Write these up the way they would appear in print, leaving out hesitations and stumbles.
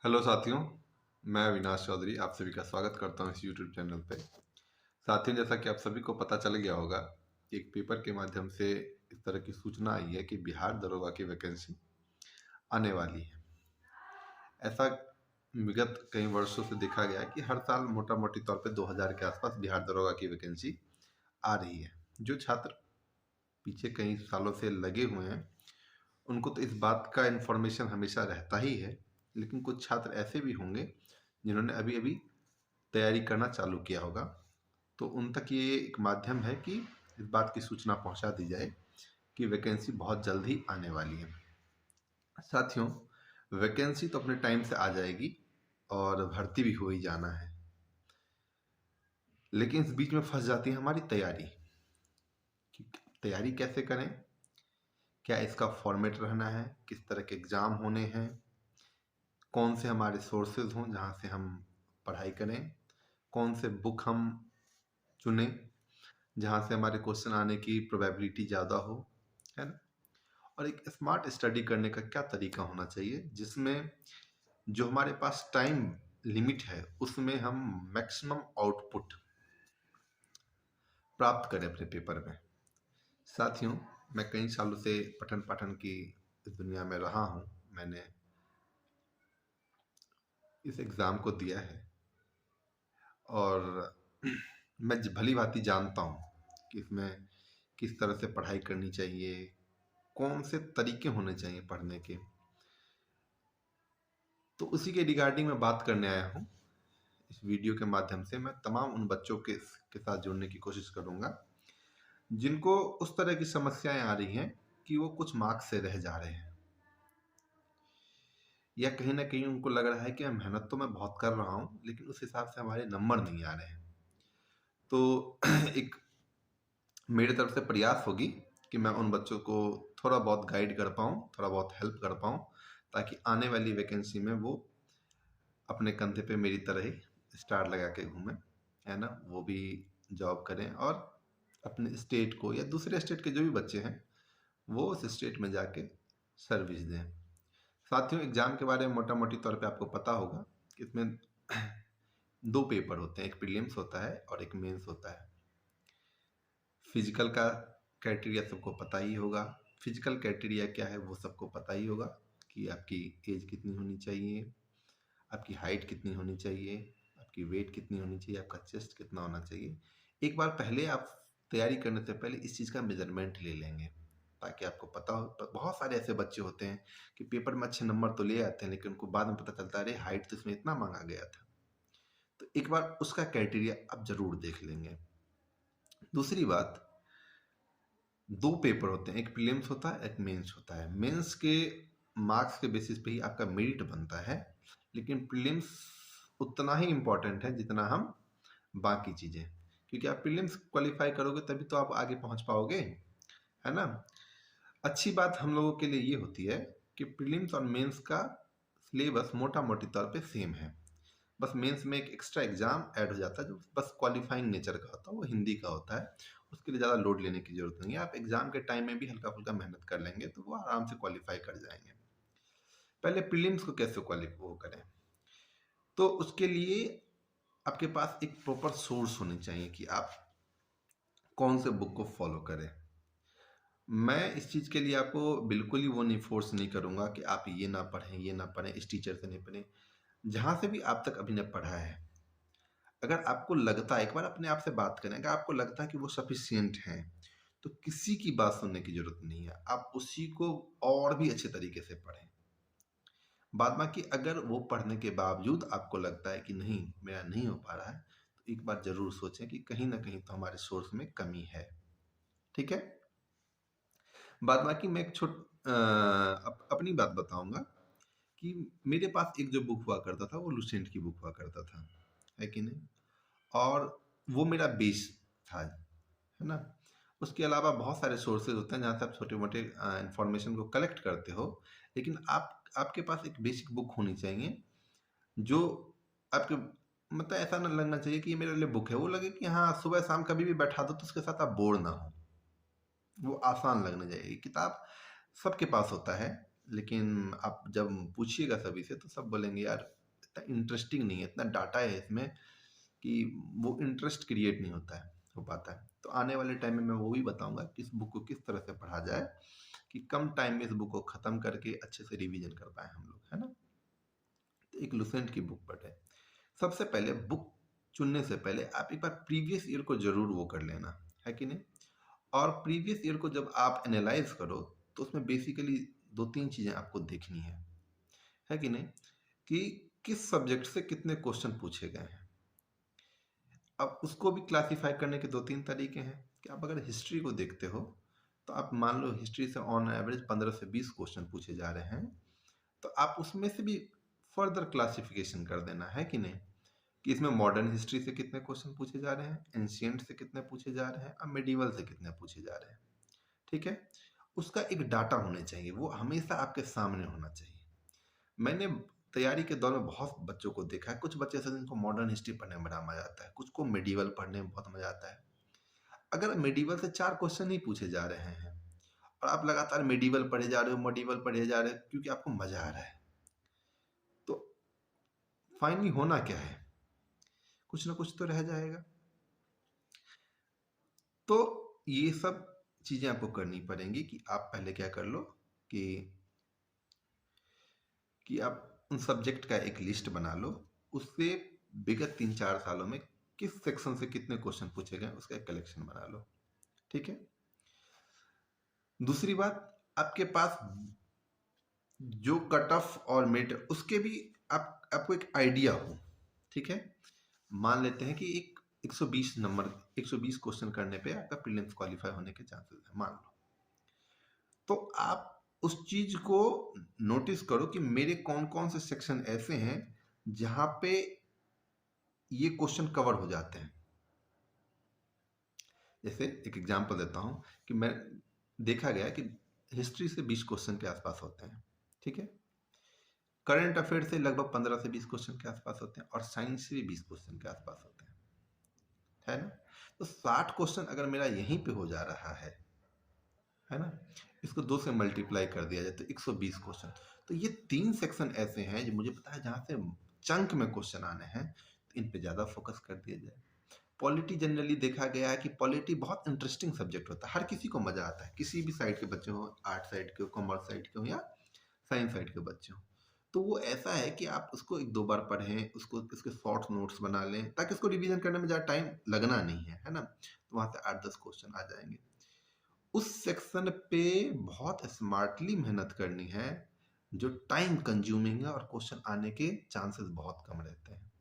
Hello साथियों, मैं अविनाश चौधरी आप सभी का स्वागत करता हूं इस यूट्यूब चैनल पे। साथियों, जैसा कि आप सभी को पता चल गया होगा कि एक पेपर के माध्यम से इस तरह की सूचना आई है कि बिहार दरोगा की वैकेंसी आने वाली है। ऐसा विगत कई वर्षों से देखा गया है कि हर साल मोटा मोटी तौर पे 2000 के आसपास बिहार दरोगा की वैकेंसी आ रही है। जो छात्र पीछे कई सालों से लगे हुए हैं उनको तो इस बात का इन्फॉर्मेशन हमेशा रहता ही है, लेकिन कुछ छात्र ऐसे भी होंगे जिन्होंने अभी अभी तैयारी करना चालू किया होगा। तो उन तक ये एक माध्यम है कि इस बात की सूचना पहुंचा दी जाए कि वैकेंसी बहुत जल्द ही आने वाली है। साथियों, वैकेंसी तो अपने टाइम से आ जाएगी और भर्ती भी हो ही जाना है, लेकिन इस बीच में फंस जाती है हमारी तैयारी कि तैयारी कैसे करें, क्या इसका फॉर्मेट रहना है, किस तरह के एग्ज़ाम होने हैं, कौन से हमारे सोर्सेज हों जहाँ से हम पढ़ाई करें, कौन से बुक हम चुनें जहाँ से हमारे क्वेश्चन आने की प्रोबेबिलिटी ज़्यादा हो, है ना। और एक स्मार्ट स्टडी करने का क्या तरीका होना चाहिए जिसमें जो हमारे पास टाइम लिमिट है उसमें हम मैक्सिमम आउटपुट प्राप्त करें अपने पेपर में। साथियों, मैं कई सालों से पठन पाठन की इस दुनिया में रहा हूँ। मैंने इस एग्ज़ाम को दिया है और मैं भली भांति जानता हूँ कि इसमें किस तरह से पढ़ाई करनी चाहिए, कौन से तरीके होने चाहिए पढ़ने के। तो उसी के रिगार्डिंग मैं बात करने आया हूँ। इस वीडियो के माध्यम से मैं तमाम उन बच्चों के साथ जुड़ने की कोशिश करूँगा जिनको उस तरह की समस्याएं आ रही हैं कि वो कुछ मार्क्स से रह जा रहे हैं, या कहीं ना कहीं उनको लग रहा है कि मेहनत तो मैं बहुत कर रहा हूँ लेकिन उस हिसाब से हमारे नंबर नहीं आ रहे हैं। तो एक मेरी तरफ से प्रयास होगी कि मैं उन बच्चों को थोड़ा बहुत गाइड कर पाऊँ, थोड़ा बहुत हेल्प कर पाऊँ, ताकि आने वाली वैकेंसी में वो अपने कंधे पे मेरी तरह ही स्टार लगा के घूमें, है ना। वो भी जॉब करें और अपने स्टेट को या दूसरे स्टेट के जो भी बच्चे हैं वो उस स्टेट में जाके सर्विस दें। साथियों, एग्ज़ाम के बारे में मोटा मोटी तौर पे आपको पता होगा कि इसमें दो पेपर होते हैं, एक प्रीलिम्स होता है और एक मेंस होता है। फिजिकल का क्राइटेरिया सबको पता ही होगा। फिजिकल क्राइटेरिया क्या है वो सबको पता ही होगा कि आपकी एज कितनी होनी चाहिए, आपकी हाइट कितनी होनी चाहिए, आपकी वेट कितनी होनी चाहिए, आपका चेस्ट कितना होना चाहिए। एक बार पहले आप तैयारी करने से पहले इस चीज़ का मेजरमेंट ले लेंगे ताकि आपको पता हो। बहुत सारे ऐसे बच्चे होते हैं कि पेपर में अच्छे नंबर तो ले आते हैं लेकिन उनको बाद में पता चलता है अरे हाइट तो इसमें इतना मांगा गया था। तो एक बार उसका क्राइटेरिया आप जरूर देख लेंगे। दूसरी बात, दो पेपर होते हैं, एक प्रीलिम्स होता है, एक मेंस होता है। मेंस के मार्क्स के बेसिस पे ही आपका मेरिट बनता है, लेकिन प्रीलिम्स उतना ही इम्पोर्टेंट है जितना हम बाकी चीज़ें, क्योंकि आप प्रीलिम्स क्वालिफाई करोगे तभी तो आप आगे पहुंच पाओगे, है ना। अच्छी बात हम लोगों के लिए ये होती है कि प्रीलिम्स और मेंस का सिलेबस मोटा मोटी तौर पे सेम है। बस मेंस में एक एक्स्ट्रा एग्जाम ऐड हो जाता है जो बस क्वालिफाइंग नेचर का होता है, वो हिंदी का होता है। उसके लिए ज़्यादा लोड लेने की जरूरत नहीं है। आप एग्जाम के टाइम में भी हल्का फुल्का मेहनत कर लेंगे तो वो आराम से क्वालिफाई कर जाएंगे। पहले प्रीलिम्स को कैसे क्वालिफाई वो करें, तो उसके लिए आपके पास एक प्रॉपर सोर्स होनी चाहिए कि आप कौन से बुक को फॉलो करें। मैं इस चीज़ के लिए आपको बिल्कुल ही वो नहीं फोर्स नहीं करूँगा कि आप ये ना पढ़ें ये ना पढ़ें, इस टीचर से नहीं पढ़ें। जहाँ से भी आप तक अभी ने पढ़ा है, अगर आपको लगता है, एक बार अपने आप से बात करें, अगर आपको लगता है कि वो सफिशियंट हैं तो किसी की बात सुनने की जरूरत नहीं है, आप उसी को और भी अच्छे तरीके से पढ़ें। बाद बाकी अगर वो पढ़ने के बावजूद आपको लगता है कि नहीं मेरा नहीं हो पा रहा है, तो एक बार जरूर सोचें कि कहीं ना कहीं तो हमारे सोर्स में कमी है। ठीक है। बाद बाकी मैं एक अपनी बात बताऊंगा कि मेरे पास एक जो बुक हुआ करता था वो लुसेंट की बुक हुआ करता था, है कि नहीं। और वो मेरा बेस था, है ना। उसके अलावा बहुत सारे सोर्सेज होते हैं जहाँ से आप छोटे मोटे इंफॉर्मेशन को कलेक्ट करते हो, लेकिन आपके पास एक बेसिक बुक होनी चाहिए जो आपके मतलब ऐसा ना लगना चाहिए कि ये मेरे लिए बुक है, वो लगे कि हाँ सुबह शाम कभी भी बैठा दो तो उसके साथ आप बोर ना हो, वो आसान लगने चाहिए। किताब सबके पास होता है, लेकिन आप जब पूछिएगा सभी से तो सब बोलेंगे यार इतना इंटरेस्टिंग नहीं है, इतना डाटा है इसमें कि वो इंटरेस्ट क्रिएट नहीं होता है हो पाता है। तो आने वाले टाइम में मैं वो भी बताऊंगा कि इस बुक को किस तरह से पढ़ा जाए कि कम टाइम में इस बुक को ख़त्म करके अच्छे से रिवीजन कर पाए हम लोग, है ना। तो एक लुसेंट की बुक पढ़े। सबसे पहले बुक चुनने से पहले आप एक बार प्रीवियस ईयर को जरूर वो कर लेना, है कि नहीं। और प्रीवियस ईयर को जब आप एनालाइज करो तो उसमें बेसिकली दो तीन चीज़ें आपको देखनी है कि नहीं, कि किस सब्जेक्ट से कितने क्वेश्चन पूछे गए हैं। अब उसको भी क्लासिफाई करने के दो तीन तरीके हैं कि आप अगर हिस्ट्री को देखते हो तो आप मान लो हिस्ट्री से ऑन एवरेज 15 से 20 क्वेश्चन पूछे जा रहे हैं, तो आप उसमें से भी फर्दर क्लासिफिकेशन कर देना, है कि नहीं, कि इसमें मॉडर्न हिस्ट्री से कितने क्वेश्चन पूछे जा रहे हैं, एंशियंट से कितने पूछे जा रहे हैं और मेडिवल से कितने पूछे जा रहे हैं। ठीक है, उसका एक डाटा होने चाहिए, वो हमेशा आपके सामने होना चाहिए। मैंने तैयारी के दौर में बहुत बच्चों को देखा है, कुछ बच्चे ऐसे जिनको मॉडर्न हिस्ट्री पढ़ने में बड़ा मजा आता है, कुछ को मेडिवल पढ़ने में बहुत मजा आता है। अगर मेडिवल से 4 क्वेश्चन ही पूछे जा रहे हैं और आप लगातार मेडिवल पढ़े जा रहे हो, मेडिवल पढ़े जा रहे हो क्योंकि आपको मजा आ रहा है, तो फाइनली होना क्या है, कुछ ना कुछ तो रह जाएगा। तो ये सब चीजें आपको करनी पड़ेंगी कि आप पहले क्या कर लो कि आप उन सब्जेक्ट का एक लिस्ट बना लो, उससे विगत 3-4 सालों में किस सेक्शन से कितने क्वेश्चन पूछे गए उसका एक कलेक्शन बना लो। ठीक है, दूसरी बात, आपके पास जो कट ऑफ और मिड उसके भी आपको एक आइडिया हो। ठीक है, मान लेते हैं कि एक 120 नंबर 120 क्वेश्चन करने पे आपका प्रीलिम्स क्वालिफाई होने के चांसेस है मान लो, तो आप उस चीज को नोटिस करो कि मेरे कौन कौन से सेक्शन ऐसे हैं जहां पे ये क्वेश्चन कवर हो जाते हैं। जैसे एक एग्जांपल देता हूं कि मैं देखा गया कि हिस्ट्री से 20 क्वेश्चन के आसपास होते हैं। ठीक है, करंट अफेयर से लगभग 15 से 20 क्वेश्चन के आसपास होते हैं और साइंस से भी 20 क्वेश्चन के आसपास होते हैं, है ना। तो 60 क्वेश्चन अगर मेरा यहीं पे हो जा रहा है ना, इसको 2 से मल्टीप्लाई कर दिया जाए तो 120 क्वेश्चन। तो ये 3 सेक्शन ऐसे हैं जो मुझे पता है जहां से चंक में क्वेश्चन आने हैं, तो इन पे ज़्यादा फोकस कर दिया जाए। पॉलिटी जनरली देखा गया है कि पॉलिटी बहुत इंटरेस्टिंग सब्जेक्ट होता है, हर किसी को मजा आता है, किसी भी साइड के बच्चे हो, आर्ट साइड के हो, कॉमर्स साइड के हो या साइंस साइड के बच्चे हो। तो वो ऐसा है कि आप उसको एक दो बार पढ़ें, उसको उसके शॉर्ट नोट्स बना लें ताकि उसको रिवीजन करने में ज़्यादा टाइम लगना नहीं है ना। तो वहाँ से 8-10 क्वेश्चन आ जाएंगे। उस सेक्शन पे बहुत स्मार्टली मेहनत करनी है जो टाइम कंज्यूमिंग है और क्वेश्चन आने के चांसेस बहुत कम रहते हैं,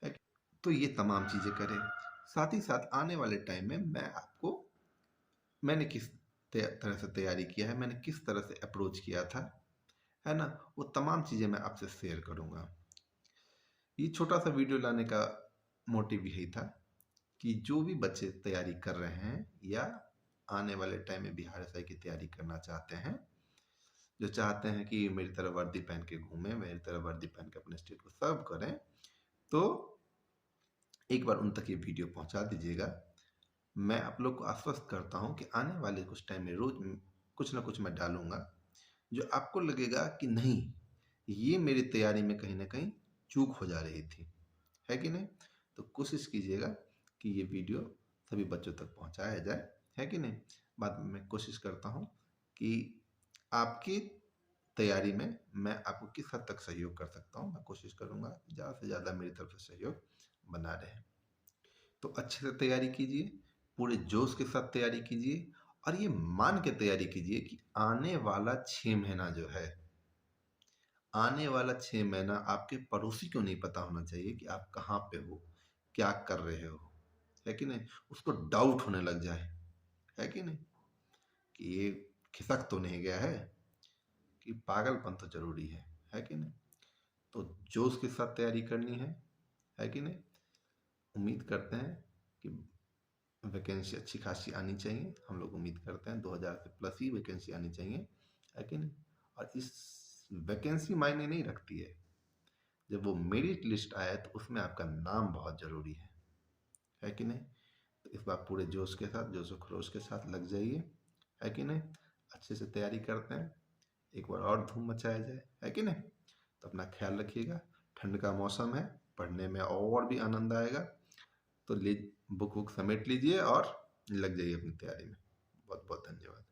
है कि? तो ये तमाम चीज़ें करें। साथ ही साथ आने वाले टाइम में मैंने किस तरह से तैयारी किया है, मैंने किस तरह से अप्रोच किया था, है ना, वो तमाम चीज़ें मैं आपसे शेयर करूँगा। ये छोटा सा वीडियो लाने का मोटिव यही था कि जो भी बच्चे तैयारी कर रहे हैं या आने वाले टाइम में बिहार एसआई की तैयारी करना चाहते हैं, जो चाहते हैं कि मेरी तरह वर्दी पहन के घूमें, मेरी तरह वर्दी पहन के अपने स्टेट को सर्व करें, तो एक बार उन तक ये वीडियो पहुंचा दीजिएगा। मैं आप लोग को आश्वस्त करता हूं कि आने वाले कुछ टाइम में रोज कुछ ना कुछ मैं डालूंगा जो आपको लगेगा कि नहीं, ये मेरी तैयारी में कहीं ना कहीं चूक हो जा रही थी, है कि नहीं। तो कोशिश कीजिएगा कि ये वीडियो सभी बच्चों तक पहुंचाया जाए, है कि नहीं। बाद में मैं कोशिश करता हूं कि आपकी तैयारी में मैं आपको किस हद तक सहयोग कर सकता हूँ, मैं कोशिश करूँगा ज़्यादा से ज़्यादा मेरी तरफ से सहयोग बना रहे। तो अच्छे से तैयारी कीजिए, पूरे जोश के साथ तैयारी कीजिए और ये मान के तैयारी कीजिए कि आने वाला 6 महीना जो है, आने वाला 6 महीना आपके पड़ोसी को नहीं पता होना चाहिए कि आप कहाँ पे हो, क्या कर रहे हो, है कि नहीं। उसको डाउट होने लग जाए, है कि नहीं, कि ये खिसक तो नहीं गया है, कि पागलपन तो जरूरी है कि नहीं। तो जोश के साथ तैयारी करनी है कि नहीं। उम्मीद करते हैं कि वैकेंसी अच्छी खासी आनी चाहिए, हम लोग उम्मीद करते हैं 2000 से प्लस ही वैकेंसी आनी चाहिए, है कि नहीं। और इस वैकेंसी मायने नहीं रखती है, जब वो मेरिट लिस्ट आए तो उसमें आपका नाम बहुत ज़रूरी है कि नहीं। तो इस बार पूरे जोश के साथ, जोश व खरोश के साथ लग जाइए, है कि नहीं। अच्छे से तैयारी करते हैं, एक बार और धूम मचाया जाए, है कि नहीं? तो अपना ख्याल रखिएगा। ठंड का मौसम है, पढ़ने में और भी आनंद आएगा। तो बुक बुक समेट लीजिए और लग जाइए अपनी तैयारी में। बहुत बहुत धन्यवाद।